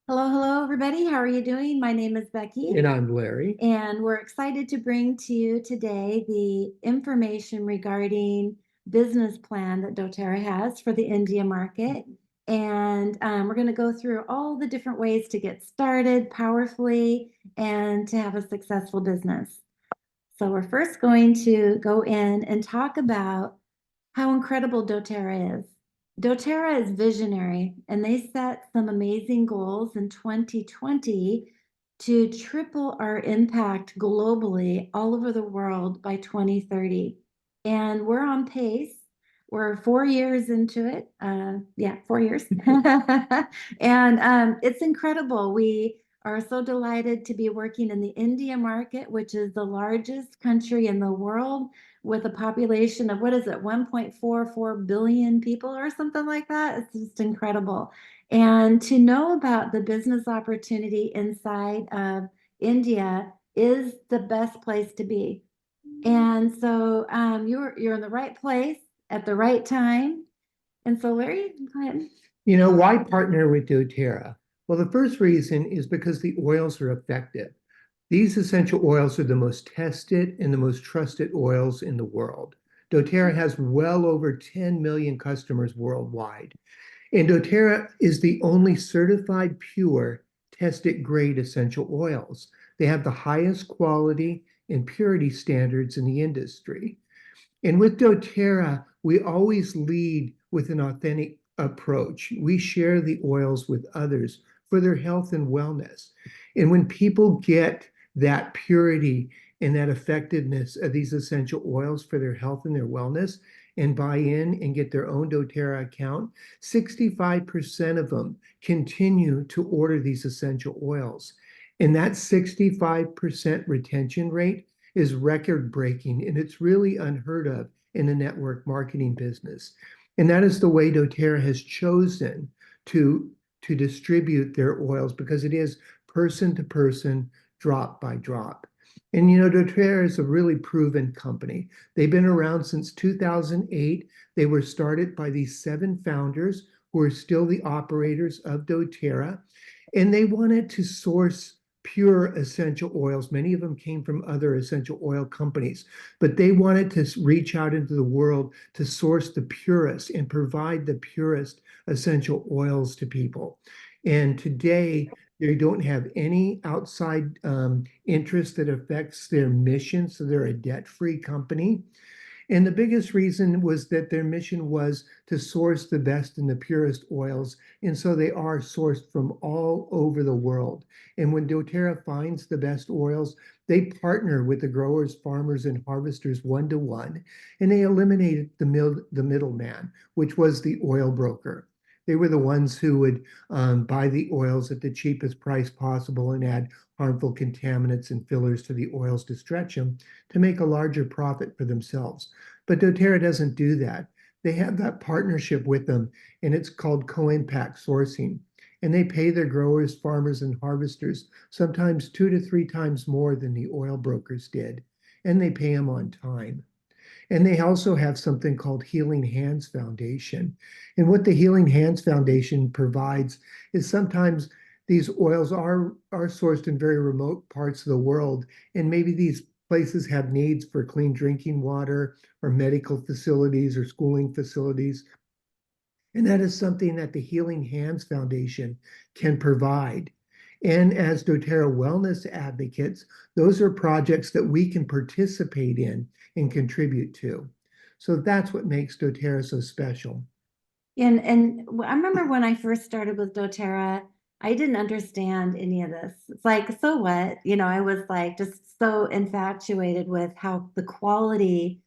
Hello, hello, everybody. How are you doing? My name is Becky, And I'm Larry. and we're excited to bring to you today the information regarding business plan that doTERRA has for the India market. And we're going to go through all the different ways to get started powerfully and to have a successful business. So we're first going to go in and talk about how incredible doTERRA is. doTERRA is visionary, and they set some amazing goals in 2020 to triple our impact globally all over the world by 2030. And we're on pace. We're 4 years into it. Yeah, 4 years. And it's incredible. We are so delighted to be working in the India market, which is the largest country in the world with a population of, what is it, 1.44 billion people or something like that. It's just incredible. And to know about the business opportunity inside of India is the best place to be. And so you're in the right place at the right time. And so Larry, go ahead. Why partner with doTERRA? Well, the first reason is because the oils are effective. These essential oils are the most tested and the most trusted oils in the world. doTERRA has well over 10 million customers worldwide. And doTERRA is the only certified pure, tested grade essential oils. They have the highest quality and purity standards in the industry. And with doTERRA, we always lead with an authentic approach. We share the oils with others for their health and wellness. And when people get that purity and that effectiveness of these essential oils for their health and their wellness and buy in and get their own doTERRA account, 65% of them continue to order these essential oils. And that 65% retention rate is record breaking, and it's really unheard of in the network marketing business. And that is the way doTERRA has chosen to, to distribute their oils because it is person to person, drop by drop. And doTERRA is a really proven company. They've been around since 2008. They were started by these 7 founders who are still the operators of doTERRA. And they wanted to source pure essential oils. Many of them came from other essential oil companies, but they wanted to reach out into the world to source the purest and provide the purest essential oils to people. And today, they don't have any outside interest that affects their mission, so they're a debt-free company. And the biggest reason was that their mission was to source the best and the purest oils. And so they are sourced from all over the world. And when doTERRA finds the best oils, they partner with the growers, farmers, and harvesters one-to-one, and they eliminated the middleman, which was the oil broker. They were the ones who would buy the oils at the cheapest price possible and add harmful contaminants and fillers to the oils to stretch them to make a larger profit for themselves. But doTERRA doesn't do that. They have that partnership with them, and it's called co-impact sourcing. And they pay their growers, farmers, and harvesters sometimes 2 to 3 times more than the oil brokers did. And they pay them on time. And they also have something called Healing Hands Foundation. And what the Healing Hands Foundation provides is sometimes these oils are sourced in very remote parts of the world, and maybe these places have needs for clean drinking water or medical facilities or schooling facilities. And that is something that the Healing Hands Foundation can provide. And as doTERRA wellness advocates, those are projects that we can participate in and contribute to. So that's what makes doTERRA so special. And I remember when I first started with doTERRA, I didn't understand any of this. It's like, so what? I was like just so infatuated with how the quality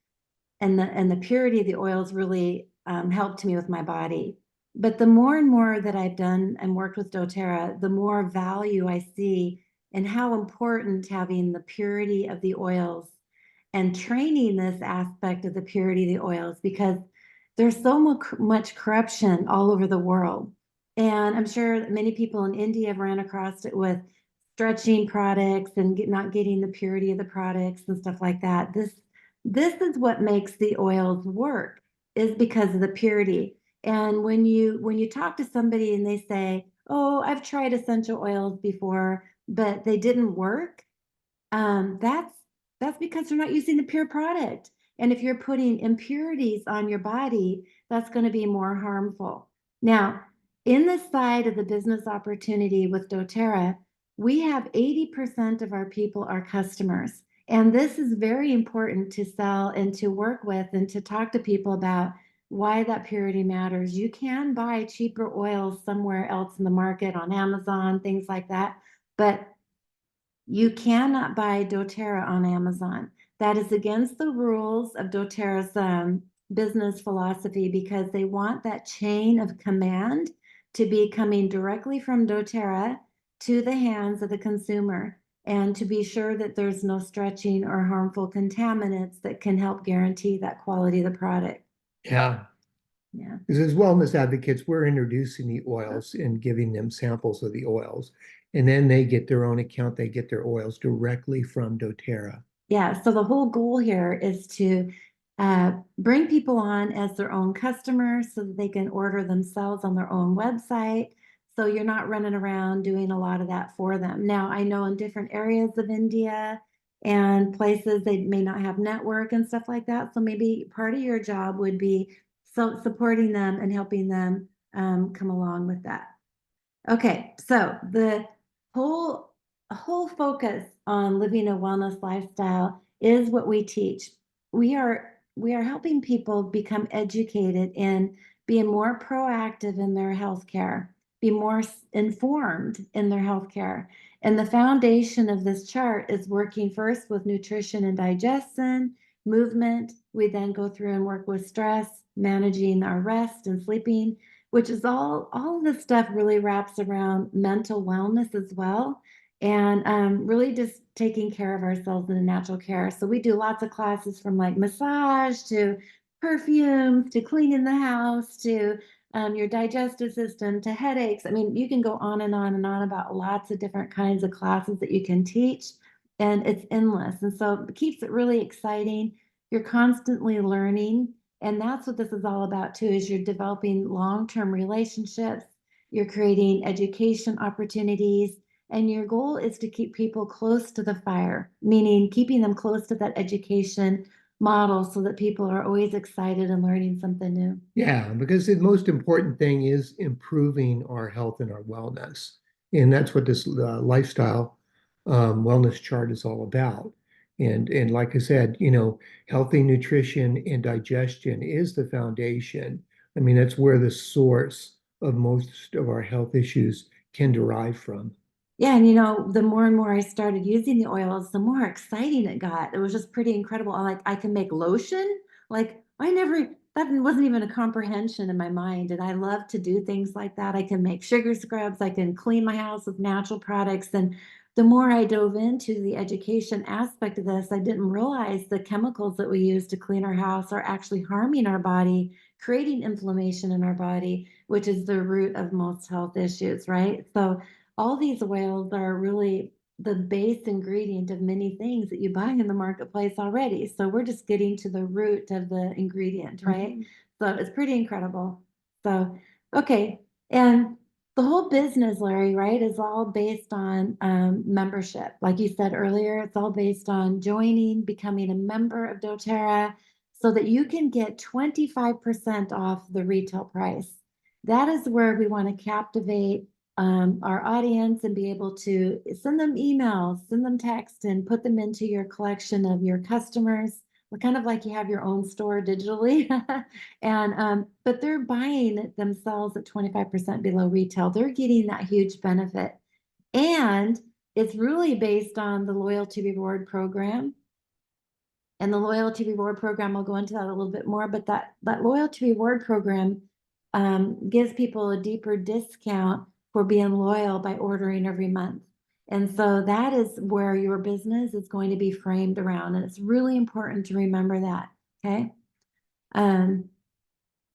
and the purity of the oils really helped me with my body. But the more and more that I've done and worked with doTERRA, the more value I see in how important having the purity of the oils and training this aspect of the purity of the oils, because there's so much corruption all over the world. And I'm sure many people in India have ran across it with stretching products and not getting the purity of the products and stuff like that. This is what makes the oils work, is because of the purity. And when you talk to somebody and they say, oh, I've tried essential oils before, but they didn't work, that's because they're not using the pure product. And if you're putting impurities on your body, that's going to be more harmful. Now, in the side of the business opportunity with doTERRA, we have 80% of our people are customers. And this is very important to sell and to work with and to talk to people about why that purity matters. You can buy cheaper oils somewhere else in the market on Amazon, things like that. But you cannot buy doTERRA on Amazon. That is against the rules of doTERRA's business philosophy because they want that chain of command to be coming directly from doTERRA to the hands of the consumer and to be sure that there's no stretching or harmful contaminants that can help guarantee that quality of the product. Yeah. Yeah. Because as wellness advocates, we're introducing the oils and giving them samples of the oils. And then they get their own account, they get their oils directly from doTERRA. Yeah, so the whole goal here is to bring people on as their own customers so that they can order themselves on their own website. So you're not running around doing a lot of that for them. Now, I know in different areas of India and places they may not have network and stuff like that. So maybe part of your job would be supporting them and helping them come along with that. Okay, so the whole whole focus on living a wellness lifestyle is what we teach. We are helping people become educated in being more proactive in their healthcare, be more informed in their healthcare. And the foundation of this chart is working first with nutrition and digestion, movement. We then go through and work with stress, managing our rest and sleeping, which is all of this stuff really wraps around mental wellness as well, and really just taking care of ourselves in a natural care. So we do lots of classes from like massage to perfumes to cleaning the house to your digestive system to headaches. I mean, you can go on and on and on about lots of different kinds of classes that you can teach, and it's endless. And so it keeps it really exciting. You're constantly learning, and that's what this is all about too, is you're developing long-term relationships, you're creating education opportunities, and your goal is to keep people close to the fire, meaning keeping them close to that education model so that people are always excited and learning something new. Yeah, because the most important thing is improving our health and our wellness. And that's what this lifestyle wellness chart is all about. And like I said, healthy nutrition and digestion is the foundation. I mean, that's where the source of most of our health issues can derive from. Yeah, and the more and more I started using the oils, the more exciting it got. It was just pretty incredible. I can make lotion. Like that wasn't even a comprehension in my mind. And I love to do things like that. I can make sugar scrubs. I can clean my house with natural products. And the more I dove into the education aspect of this, I didn't realize the chemicals that we use to clean our house are actually harming our body, creating inflammation in our body, which is the root of most health issues, right? So all these oils are really the base ingredient of many things that you buy in the marketplace already. So we're just getting to the root of the ingredient, right? So it's pretty incredible. So, okay. And the whole business, Larry, right, is all based on membership. Like you said earlier, it's all based on joining, becoming a member of doTERRA so that you can get 25% off the retail price. That is where we want to captivate our audience and be able to send them emails, send them text, and put them into your collection of your customers. Kind of like you have your own store digitally. And but they're buying themselves at 25% below retail. They're getting that huge benefit. And it's really based on the loyalty reward program. And the loyalty reward program, I'll go into that a little bit more, but that loyalty reward program gives people a deeper discount for being loyal by ordering every month. And so that is where your business is going to be framed around. And it's really important to remember that. Okay. Um,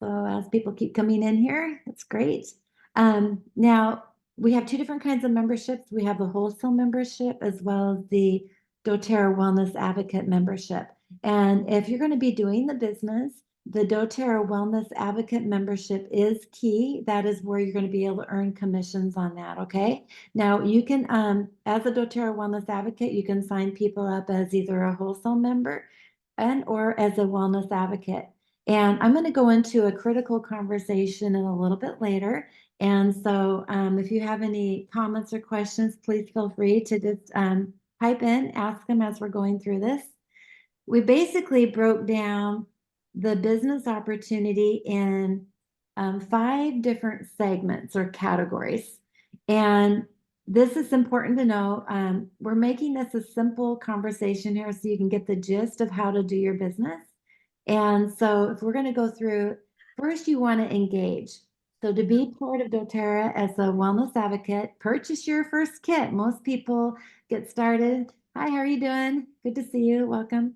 so as people keep coming in here, that's great. Now we have two different kinds of memberships. We have the wholesale membership as well as the doTERRA Wellness Advocate membership. And if you're going to be doing the business, the doTERRA Wellness Advocate membership is key. That is where you're going to be able to earn commissions on that. Okay. Now you can, as a doTERRA Wellness Advocate, you can sign people up as either a wholesale member and or as a wellness advocate. And I'm going to go into a critical conversation in a little bit later. And so if you have any comments or questions, please feel free to just type in, ask them as we're going through this. We basically broke down the business opportunity in 5 different segments or categories. And this is important to know. We're making this a simple conversation here so you can get the gist of how to do your business. And so if we're going to go through, first you want to engage. So to be part of doTERRA as a wellness advocate, purchase your first kit. Most people get started. Hi, how are you doing? Good to see you. Welcome.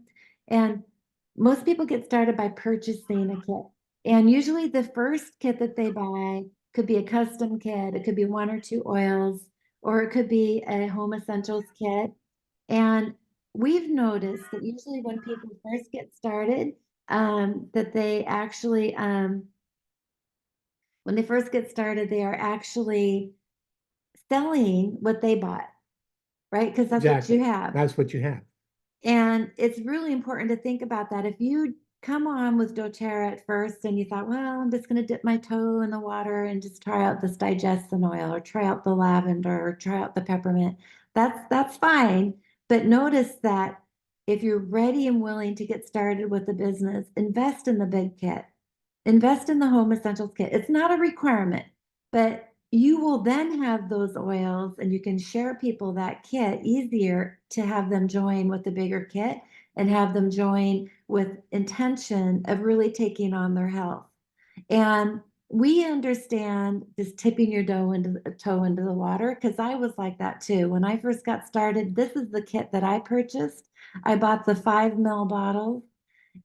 And most people get started by purchasing a kit. And usually the first kit that they buy could be a custom kit, it could be 1 or 2 oils, or it could be a home essentials kit. And we've noticed that usually when people first get started, that they actually, when they first get started, they are actually selling what they bought, right? Because that's what you Exactly. have. That's what you have. And it's really important to think about that. If you come on with doTERRA at first and you thought, well, I'm just going to dip my toe in the water and just try out this digestion oil or try out the lavender or try out the peppermint, that's fine. But notice that if you're ready and willing to get started with the business, invest in the big kit. Invest in the home essentials kit. It's not a requirement, but you will then have those oils and you can share people that kit easier to have them join with the bigger kit and have them join with intention of really taking on their health. And we understand just tipping your toe into the water because I was like that too. When I first got started, this is the kit that I purchased. I bought the 5 ml bottles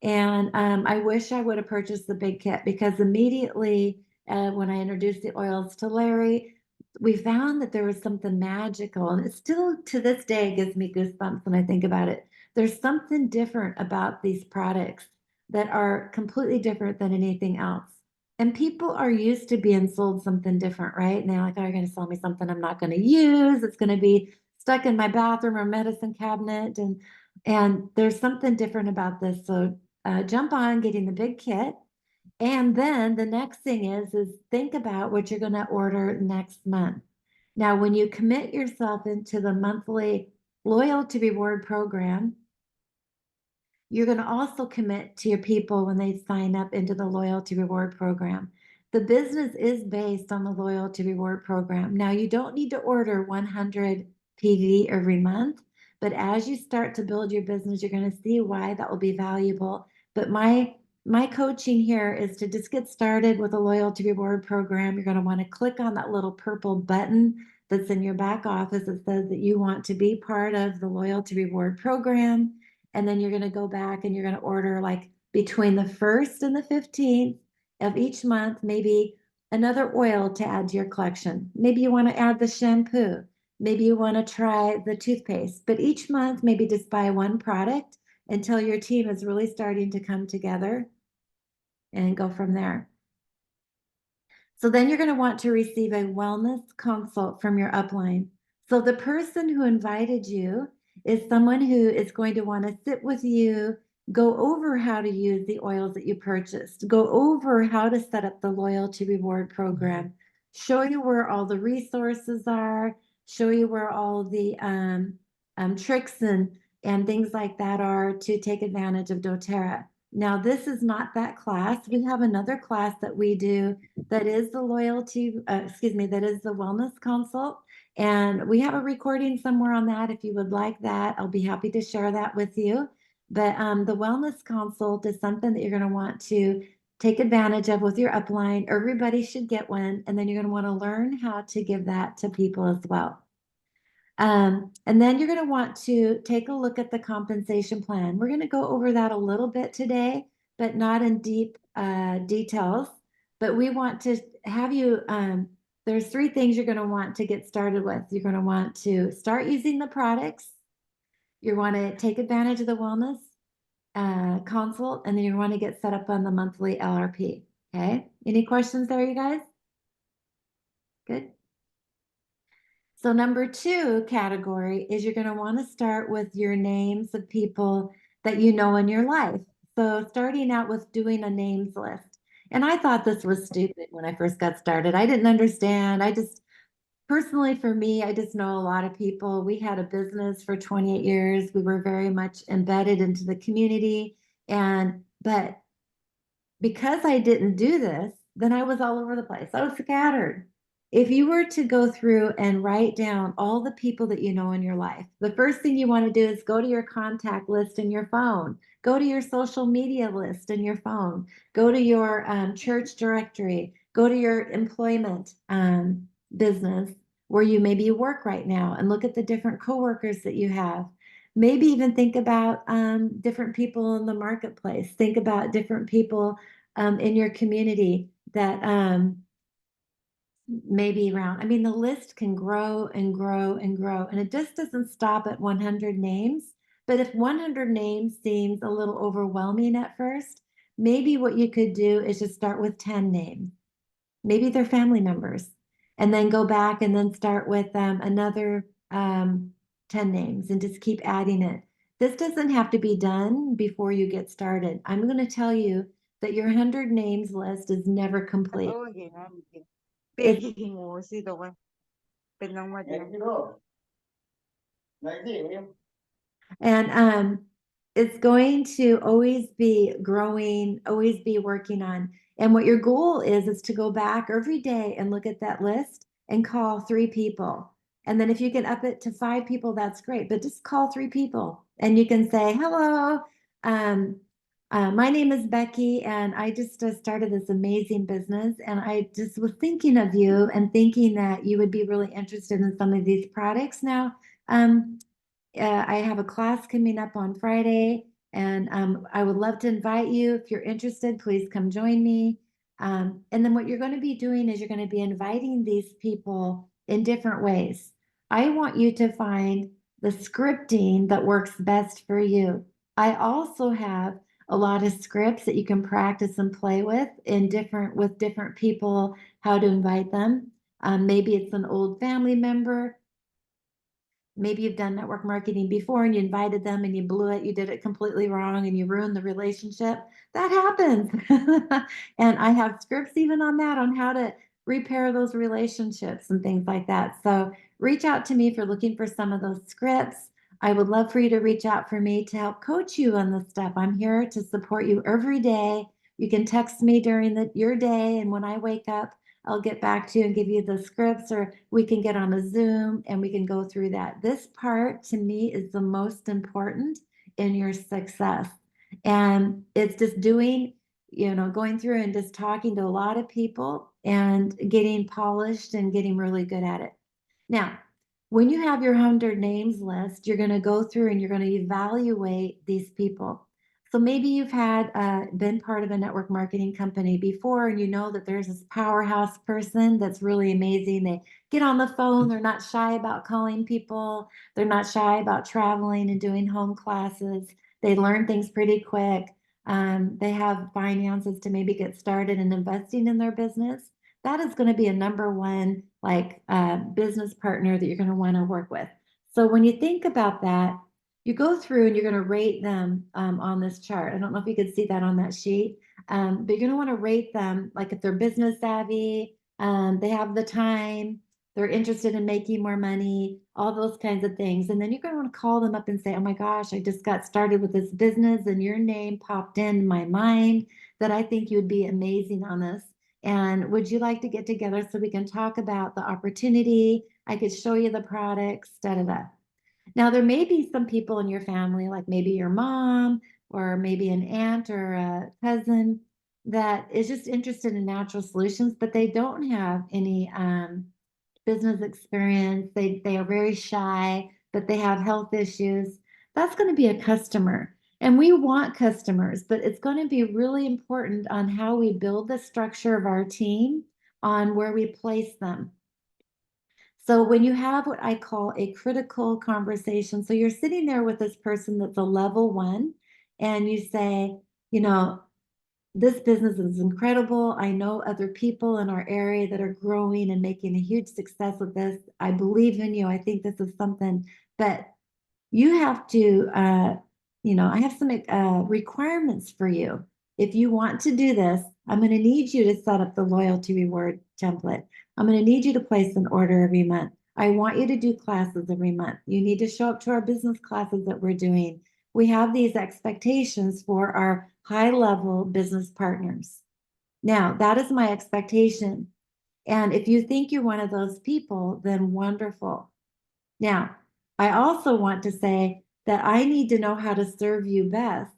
and I wish I would have purchased the big kit because immediately when I introduced the oils to Larry, we found that there was something magical. And it still to this day gives me goosebumps when I think about it. There's something different about these products that are completely different than anything else. And people are used to being sold something different, right? And they're like, oh, you're going to sell me something I'm not going to use. It's going to be stuck in my bathroom or medicine cabinet. And there's something different about this. So jump on getting the big kit. And then the next thing is think about what you're going to order next month. Now, when you commit yourself into the monthly loyalty reward program, you're going to also commit to your people when they sign up into the loyalty reward program. The business is based on the loyalty reward program. Now, you don't need to order 100 PV every month, but as you start to build your business, you're going to see why that will be valuable. But my coaching here is to just get started with a loyalty reward program. You're going to want to click on that little purple button that's in your back office that says that you want to be part of the loyalty reward program. And then you're going to go back and you're going to order like between the 1st and the 15th of each month, maybe another oil to add to your collection. Maybe you want to add the shampoo. Maybe you want to try the toothpaste. But each month, maybe just buy one product until your team is really starting to come together and go from there. So then you're going to want to receive a wellness consult from your upline. So the person who invited you is someone who is going to want to sit with you, go over how to use the oils that you purchased, go over how to set up the loyalty reward program, show you where all the resources are, show you where all the tricks and things like that are to take advantage of doTERRA. Now, this is not that class. We have another class that we do that is the that is the wellness consult. And we have a recording somewhere on that. If you would like that, I'll be happy to share that with you. But the wellness consult is something that you're going to want to take advantage of with your upline. Everybody should get one. And then you're going to want to learn how to give that to people as well. And then you're going to want to take a look at the compensation plan. We're going to go over that a little bit today, but not in deep details. But we want to have you, there's 3 things you're going to want to get started with. You're going to want to start using the products. You want to take advantage of the wellness. consult, and then you want to get set up on the monthly LRP. Okay. Any questions there, you guys? Good. So number two category is you're going to want to start with your names of people that you know in your life. So starting out with doing a names list. And I thought this was stupid when I first got started. I didn't understand. I just personally, for me, I just know a lot of people. We had a business for 28 years. We were very much embedded into the community. But because I didn't do this, then I was all over the place. I was scattered. If you were to go through and write down all the people that you know in your life, the first thing you want to do is go to your contact list in your phone, go to your social media list in your phone, go to your church directory, go to your employment business where you maybe work right now and look at the different coworkers that you have. Maybe even think about different people in the marketplace. Think about different people in your community that maybe around. I mean, the list can grow and grow and grow, and it just doesn't stop at 100 names. But if 100 names seems a little overwhelming at first, maybe what you could do is just start with 10 names. Maybe they're family members, and then go back and then start with another 10 names and just keep adding it. This doesn't have to be done before you get started. I'm going to tell you that your 100 names list is never complete. Oo, gano'n. It's Becky mo, sino ka? Pinang madyan. And it's going to always be growing, always be working on. And what your goal is to go back every day and look at that list and call 3 people. And then if you can up it to 5 people, that's great. But just call 3 people and you can say, hello, um, my name is Becky, and I just started this amazing business. And I just was thinking of you and thinking that you would be really interested in some of these products. Now, I have a class coming up on Friday, and I would love to invite you. If you're interested, please come join me. And then what you're going to be doing is you're going to be inviting these people in different ways. I want you to find the scripting that works best for you. I also have a lot of scripts that you can practice and play with different people, how to invite them. Maybe it's an old family member. Maybe you've done network marketing before and you invited them and you blew it, you did it completely wrong and you ruined the relationship. That happens. And I have scripts even on that, on how to repair those relationships and things like that. So reach out to me if you're looking for some of those scripts. I would love for you to reach out for me to help coach you on this stuff. I'm here to support you every day. You can text me during your day, and when I wake up, I'll get back to you and give you the scripts, or we can get on a Zoom and we can go through that. This part to me is the most important in your success. And it's just going through and just talking to a lot of people and getting polished and getting really good at it. Now, when you have your 100 names list, you're going to go through and you're going to evaluate these people. So maybe you've been part of a network marketing company before, and you know that there's this powerhouse person that's really amazing. They get on the phone, they're not shy about calling people, they're not shy about traveling and doing home classes. They learn things pretty quick. They have finances to maybe get started in investing in their business. That is going to be a number one business partner that you're going to want to work with. So when you think about that, you go through and you're going to rate them on this chart. I don't know if you could see that on that sheet, but you're going to want to rate them like if they're business savvy, they have the time, they're interested in making more money, all those kinds of things. And then you're going to want to call them up and say, oh my gosh, I just got started with this business and your name popped in my mind that I think you would be amazing on this. And would you like to get together so we can talk about the opportunity? I could show you the products, da da da. Now, there may be some people in your family, like maybe your mom or maybe an aunt or a cousin, that is just interested in natural solutions, but they don't have any business experience. They are very shy, but they have health issues. That's going to be a customer. And we want customers, but it's going to be really important on how we build the structure of our team, on where we place them. So when you have what I call a critical conversation, so you're sitting there with this person that's a level 1, and you say, you know, this business is incredible. I know other people in our area that are growing and making a huge success with this. I believe in you. I think this is something, but you have to, I have some requirements for you. If you want to do this, I'm going to need you to set up the loyalty reward template. I'm going to need you to place an order every month. I want you to do classes every month. You need to show up to our business classes that we're doing. We have these expectations for our high-level business partners. Now, that is my expectation. And if you think you're one of those people, then wonderful. Now, I also want to say that I need to know how to serve you best.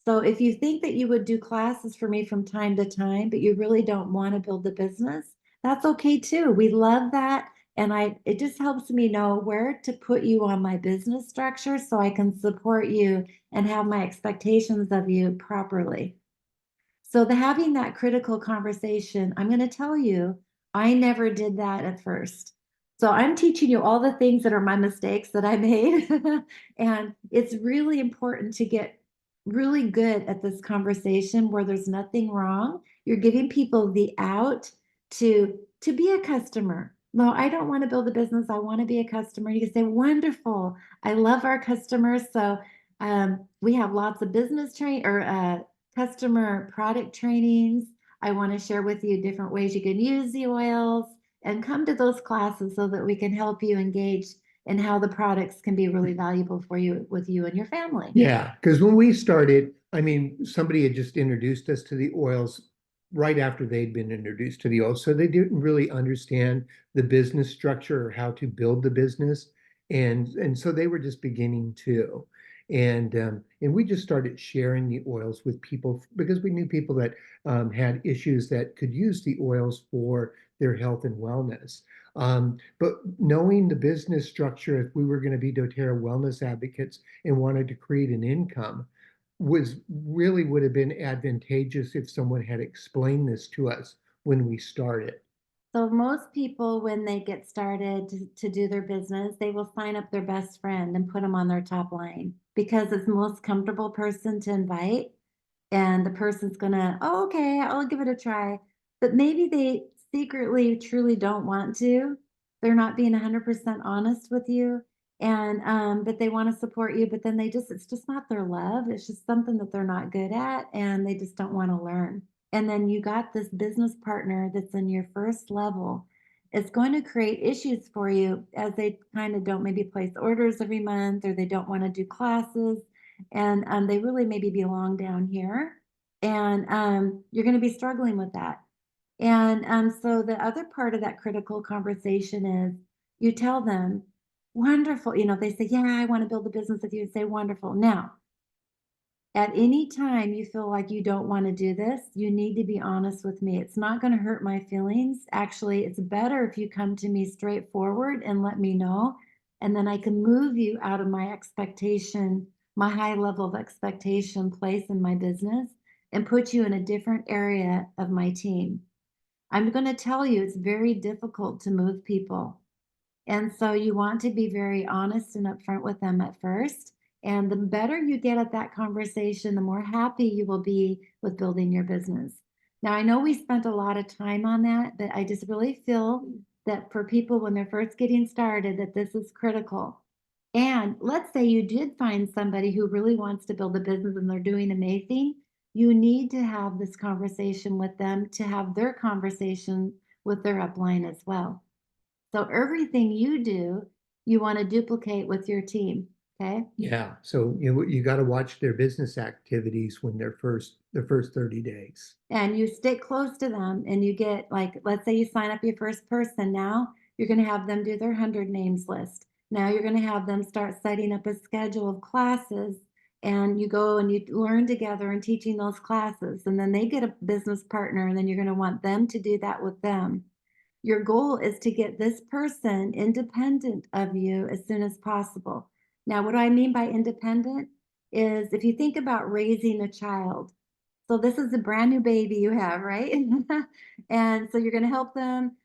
So if you think that you would do classes for me from time to time, but you really don't want to build the business, that's okay too. We love that. And it just helps me know where to put you on my business structure so I can support you and have my expectations of you properly. So having that critical conversation, I'm going to tell you, I never did that at first. So I'm teaching you all the things that are my mistakes that I made. And it's really important to get really good at this conversation where there's nothing wrong. You're giving people the out to be a customer. No, I don't want to build a business. I want to be a customer. You can say, wonderful. I love our customers. So we have lots of business customer product trainings. I want to share with you different ways you can use the oils and come to those classes so that we can help you engage in how the products can be really valuable for you with you and your family. Yeah, because when we started, I mean, somebody had just introduced us to the oils right after they'd been introduced to the oils. So they didn't really understand the business structure or how to build the business. And so they were just beginning to. And we just started sharing the oils with people because we knew people that had issues that could use the oils for their health and wellness. But knowing the business structure, if we were going to be doTERRA wellness advocates and wanted to create an income, would have been advantageous if someone had explained this to us when we started. So most people, when they get started to do their business, they will sign up their best friend and put them on their top line because it's the most comfortable person to invite. And the person's gonna, oh, okay, I'll give it a try. But maybe they secretly, truly don't want to. They're not being 100% honest with you. And but they want to support you, but then it's just not their love. It's just something that they're not good at and they just don't want to learn. And then you got this business partner that's in your first level. It's going to create issues for you as they kind of don't maybe place orders every month or they don't want to do classes and they really maybe belong down here. And you're going to be struggling with that. And so the other part of that critical conversation is you tell them, wonderful. If they say, yeah, I want to build a business with you, say, wonderful. Now, at any time you feel like you don't want to do this, you need to be honest with me. It's not going to hurt my feelings. Actually, it's better if you come to me straightforward and let me know. And then I can move you out of my expectation, my high level of expectation place in my business and put you in a different area of my team. I'm going to tell you it's very difficult to move people. And so you want to be very honest and upfront with them at first. And the better you get at that conversation, the more happy you will be with building your business. Now, I know we spent a lot of time on that, but I just really feel that for people when they're first getting started, that this is critical. And let's say you did find somebody who really wants to build a business and they're doing amazing. You need to have this conversation with them to have their conversation with their upline as well. So everything you do, you want to duplicate with your team. Okay. Yeah, so you got to watch their business activities when their first 30 days. And you stick close to them and you get like, let's say you sign up your first person. Now you're going to have them do their 100 names list. Now you're going to have them start setting up a schedule of classes and you go and you learn together and teaching those classes. And then they get a business partner and then you're going to want them to do that with them. Your goal is to get this person independent of you as soon as possible. Now, what do I mean by independent is if you think about raising a child. So this is a brand new baby you have, right? And so you're going to help them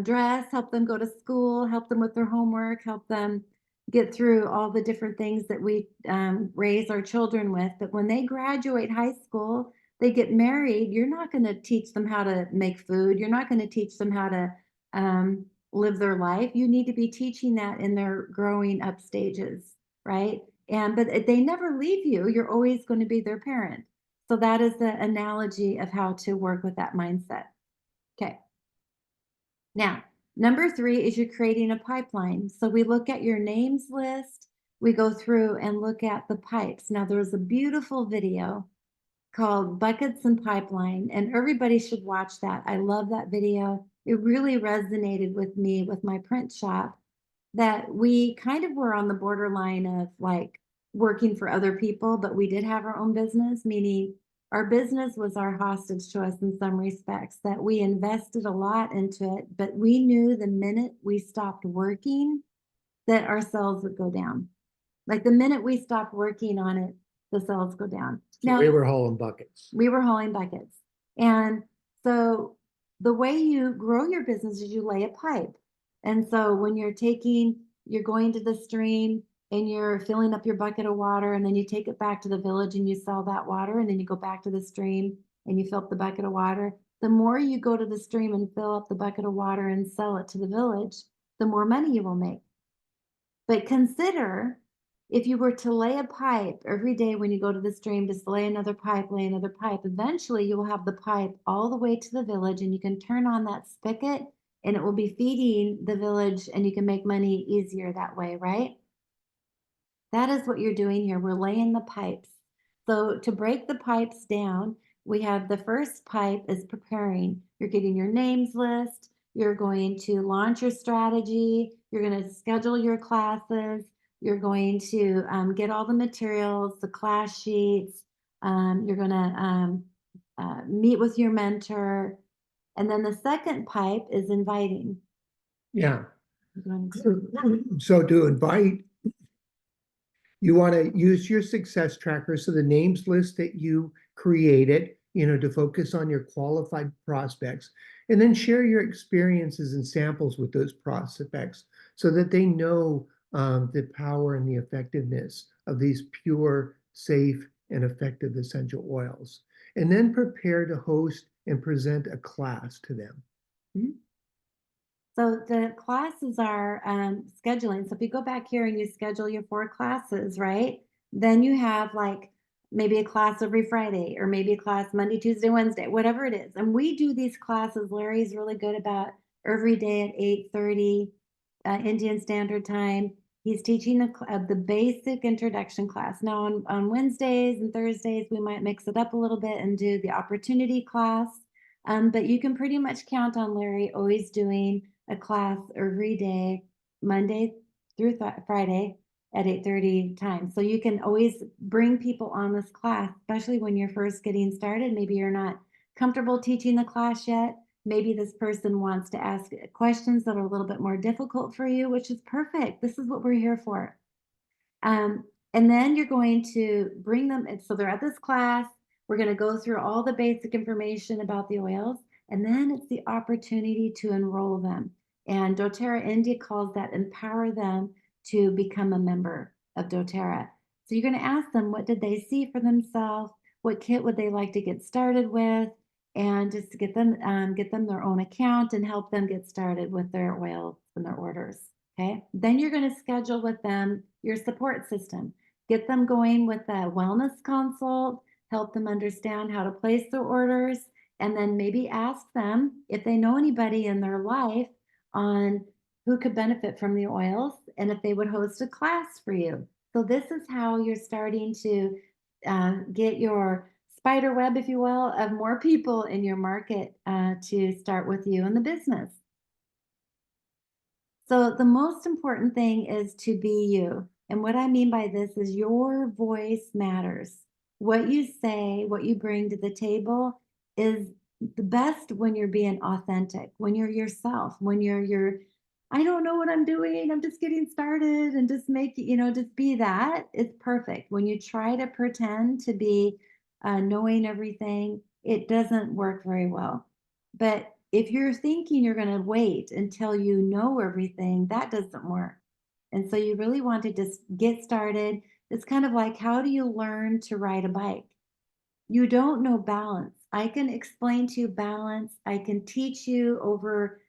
dress, help them go to school, help them with their homework, help them get through all the different things that we raise our children with. But when they graduate high school, they get married. You're not going to teach them how to make food. You're not going to teach them how to live their life. You need to be teaching that in their growing up stages, right? But they never leave you. You're always going to be their parent. So that is the analogy of how to work with that mindset. Okay. Now, number 3 is you're creating a pipeline. So we look at your names list, we go through and look at the pipes. Now, there's a beautiful video called Buckets and Pipeline, and everybody should watch that. I love that video. It really resonated with me with my print shop, that we kind of were on the borderline of like working for other people, but we did have our own business, meaning our business was our hostage to us in some respects, that we invested a lot into it, but we knew the minute we stopped working that our sales would go down. Like the minute we stopped working on it, the sales go down. So we were hauling buckets. We were hauling buckets. And so the way you grow your business is you lay a pipe. And so when you're going to the stream and you're filling up your bucket of water, and then you take it back to the village and you sell that water, and then you go back to the stream and you fill up the bucket of water. The more you go to the stream and fill up the bucket of water and sell it to the village, the more money you will make. But consider if you were to lay a pipe every day when you go to the stream, just lay another pipe, eventually you will have the pipe all the way to the village, and you can turn on that spigot and it will be feeding the village, and you can make money easier that way, right? That is what you're doing here. We're laying the pipes. So to break the pipes down, we have the first pipe is preparing. You're getting your names list. You're going to launch your strategy. You're going to schedule your classes. You're going to get all the materials, the class sheets. You're going to meet with your mentor. And then the second pipe is inviting. Yeah. So to invite, you want to use your success tracker. So the names list that you created, to focus on your qualified prospects, and then share your experiences and samples with those prospects so that they know the power and the effectiveness of these pure, safe, and effective essential oils. And then prepare to host and present a class to them. Mm-hmm. So the classes are scheduling. So if you go back here and you schedule your 4 classes, right? Then you have like maybe a class every Friday, or maybe a class Monday, Tuesday, Wednesday, whatever it is. And we do these classes. Larry's really good about every day at 8:30 Indian Standard Time. He's teaching the basic introduction class. Now on Wednesdays and Thursdays, we might mix it up a little bit and do the opportunity class. But you can pretty much count on Larry always doing a class every day, Monday through Friday at 8:30 time. So you can always bring people on this class, especially when you're first getting started. Maybe you're not comfortable teaching the class yet. Maybe this person wants to ask questions that are a little bit more difficult for you, which is perfect. This is what we're here for. And then you're going to bring them. So they're at this class. We're going to go through all the basic information about the oils, and then it's the opportunity to enroll them. And doTERRA India calls that empower them to become a member of doTERRA. So you're going to ask them, what did they see for themselves? What kit would they like to get started with? And just get them their own account and help them get started with their oils and their orders. Okay. Then you're going to schedule with them your support system. Get them going with a wellness consult, help them understand how to place their orders, and then maybe ask them if they know anybody in their life on who could benefit from the oils and if they would host a class for you. So this is how you're starting to get your spider web, if you will, of more people in your market to start with you in the business. So the most important thing is to be you. And what I mean by this is your voice matters. What you say, what you bring to the table is the best when you're being authentic, when you're yourself, when you're I don't know what I'm doing, I'm just getting started, and just just be that. It's perfect. When you try to pretend to be knowing everything, it doesn't work very well. But if you're thinking you're going to wait until you know everything, that doesn't work. And so you really want to just get started. It's kind of like, how do you learn to ride a bike? You don't know balance. I can explain to you balance. I can teach you over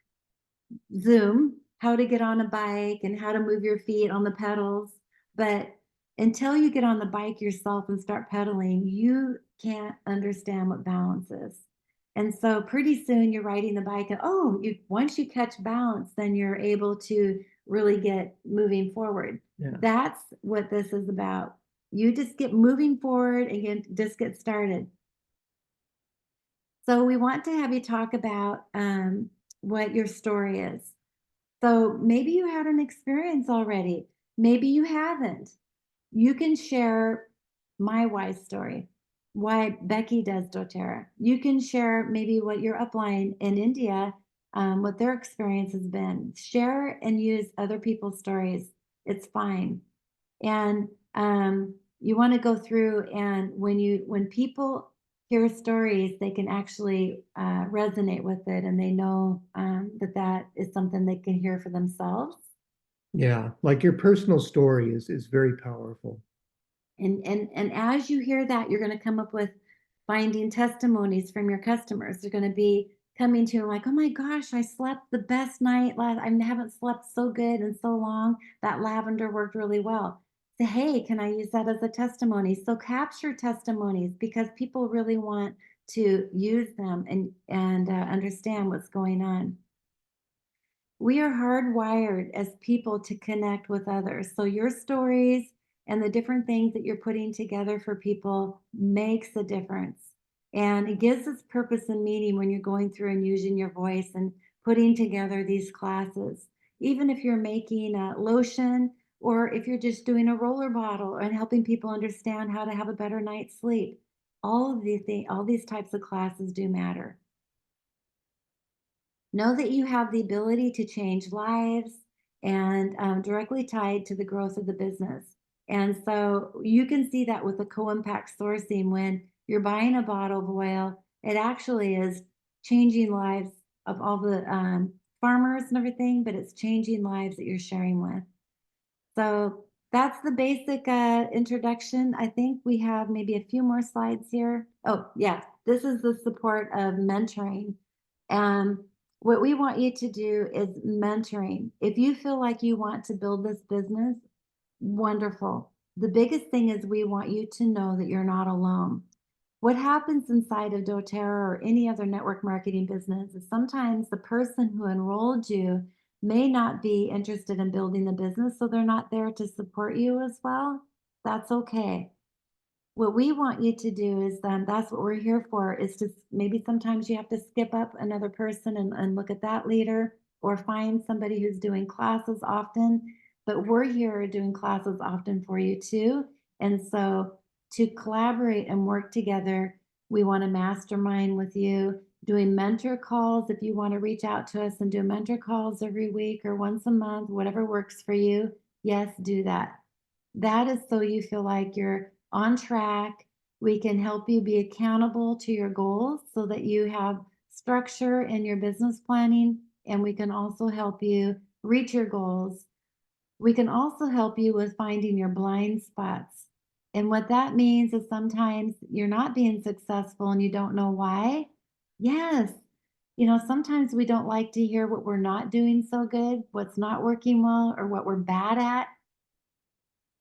Zoom how to get on a bike and how to move your feet on the pedals. But until you get on the bike yourself and start pedaling, you can't understand what balance is. And so pretty soon you're riding the bike and once you catch balance, then you're able to really get moving forward. Yeah. That's what this is about. You just get moving forward and just get started. So we want to have you talk about what your story is. So maybe you had an experience already. Maybe you haven't. You can share my why story, why Becky does doTERRA. You can share maybe what your upline in India, what their experience has been. Share and use other people's stories. It's fine. And you want to go through, and when people hear stories, they can actually resonate with it, and they know that is something they can hear for themselves. Yeah, like your personal story is very powerful. And as you hear that, you're going to come up with finding testimonies from your customers. They're going to be coming to you like, oh my gosh, I slept the best night last. I haven't slept so good in so long. That lavender worked really well. Say, hey, can I use that as a testimony? So capture testimonies, because people really want to use them and understand what's going on. We are hardwired as people to connect with others. So your stories and the different things that you're putting together for people makes a difference. And it gives us purpose and meaning when you're going through and using your voice and putting together these classes. Even if you're making a lotion, or if you're just doing a roller bottle and helping people understand how to have a better night's sleep, all these types of classes do matter. Know that you have the ability to change lives, and directly tied to the growth of the business. And so you can see that with the co-impact sourcing. When you're buying a bottle of oil, it actually is changing lives of all the farmers and everything, but it's changing lives that you're sharing with. So that's the basic introduction. I think we have maybe a few more slides here. Oh, yeah, this is the support of mentoring. Um, what we want you to do is mentoring. If you feel like you want to build this business, wonderful. The biggest thing is we want you to know that you're not alone. What happens inside of doTERRA or any other network marketing business is sometimes the person who enrolled you may not be interested in building the business, so they're not there to support you as well. That's okay. What we want you to do is that's what we're here for, is to maybe sometimes you have to skip up another person and look at that leader, or find somebody who's doing classes often. But we're here doing classes often for you too. And so to collaborate and work together, we want to mastermind with you, doing mentor calls. If you want to reach out to us and do mentor calls every week or once a month, whatever works for you, yes, do that. That is so you feel like you're on track. We can help you be accountable to your goals so that you have structure in your business planning, and we can also help you reach your goals. We can also help you with finding your blind spots. And what that means is sometimes you're not being successful and you don't know why. Yes. Sometimes we don't like to hear what we're not doing so good, what's not working well, or what we're bad at.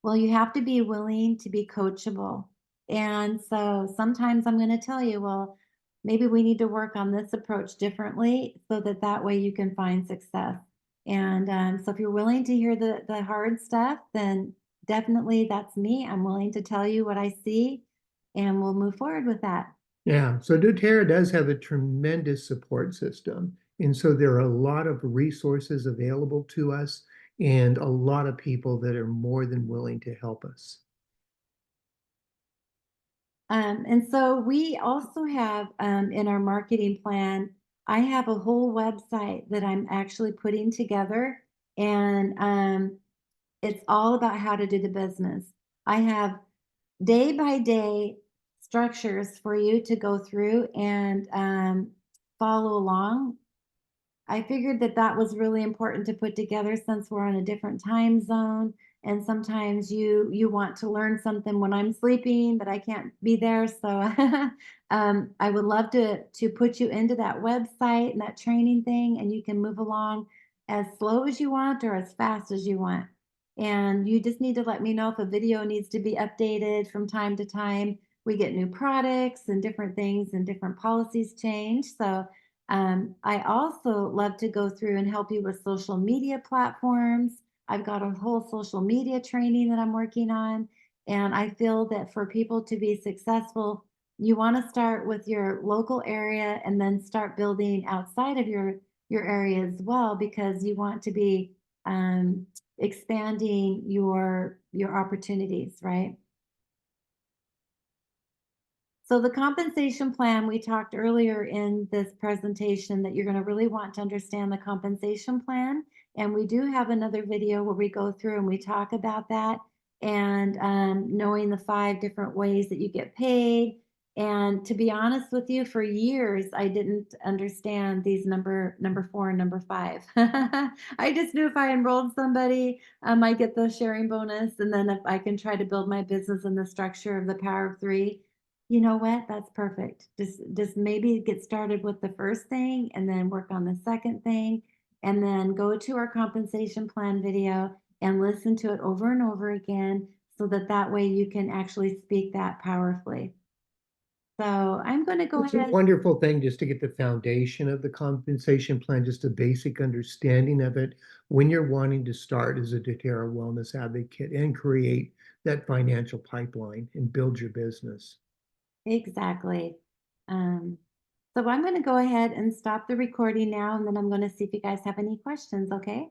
Well, you have to be willing to be coachable. And so sometimes I'm going to tell you, well, maybe we need to work on this approach differently so that way you can find success. And so if you're willing to hear the hard stuff, then definitely that's me. I'm willing to tell you what I see, and we'll move forward with that. Yeah, so doTERRA does have a tremendous support system. And so there are a lot of resources available to us and a lot of people that are more than willing to help us. And so we also have in our marketing plan, I have a whole website that I'm actually putting together, and it's all about how to do the business. I have day by day structures for you to go through and follow along. I figured that that was really important to put together since we're on a different time zone. And sometimes you want to learn something when I'm sleeping, but I can't be there. So I would love to put you into that website and that training thing, and you can move along as slow as you want or as fast as you want. And you just need to let me know if a video needs to be updated from time to time. We get new products and different things and different policies change. So I also love to go through and help you with social media platforms. I've got a whole social media training that I'm working on. And I feel that for people to be successful, you want to start with your local area and then start building outside of your area as well, because you want to be expanding your opportunities, right? So the compensation plan, we talked earlier in this presentation that you're going to really want to understand the compensation plan. And we do have another video where we go through and we talk about that, and knowing the 5 different ways that you get paid. And to be honest with you, for years I didn't understand these number 4 and number 5. I just knew if I enrolled somebody, I get the sharing bonus, and then if I can try to build my business in the structure of the power of 3. You know what? That's perfect. Just maybe get started with the first thing and then work on the second thing, and then go to our compensation plan video and listen to it over and over again, so that that way you can actually speak that powerfully. So I'm going to go It's a ahead. wonderful thing just to get the foundation of the compensation plan, just a basic understanding of it when you're wanting to start as a doTERRA wellness advocate and create that financial pipeline and build your business. Exactly. Um, so I'm going to go ahead and stop the recording now, and then I'm going to see if you guys have any questions, okay?